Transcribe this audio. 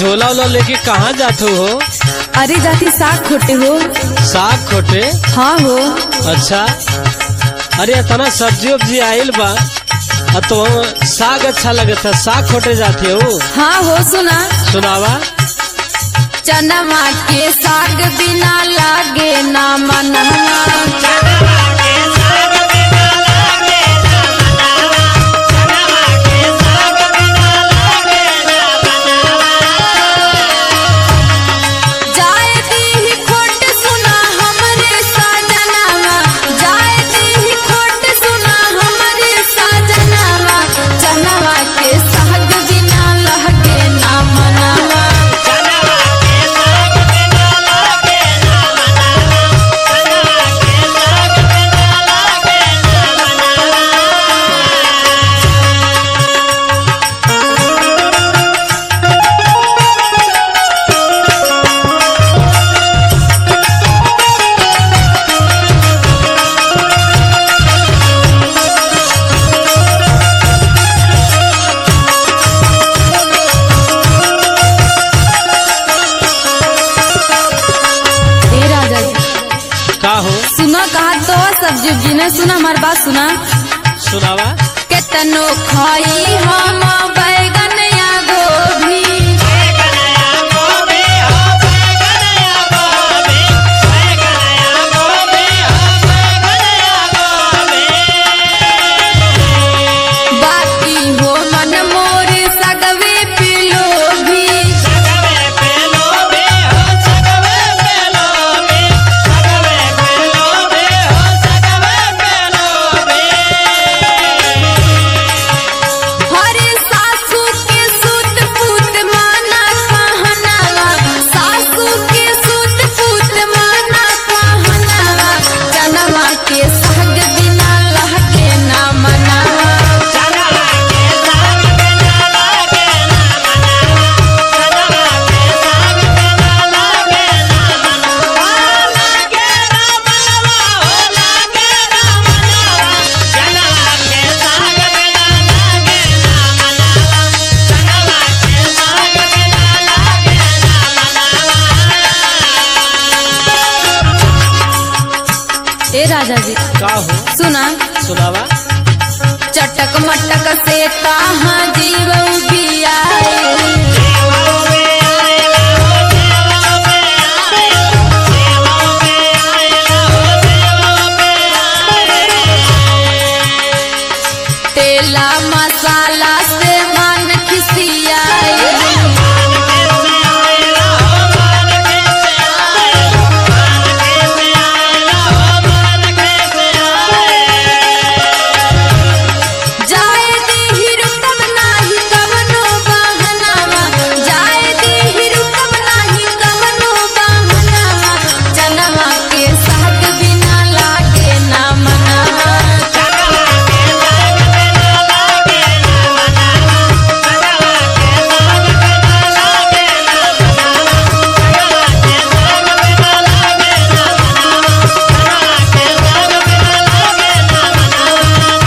झोला उला लेके कहाँ जाते हो? अरे जाती साग खोटे हो। साग खोटे? हाँ हो। अच्छा, अरे इतना सब्जी उब्जी आयल बा तो साग अच्छा लगता, साग खोटे जाते हो? हाँ हो। सुना सुनावा। चनमा के साग बिना लागे ना मनवा। सुना कहा तो सब्जी उब्जी ने सुना हमारी बात सुना। सुनावा। केतनो खाई हम बैगन या गोभी। बाकी हो मन मोर सगवे पिलोभी। ए राजा जी का हो? सुना। सुनावा। चटक मटक से कहाँ जीव भी आए। तेला मसाला से मन खिसियाए।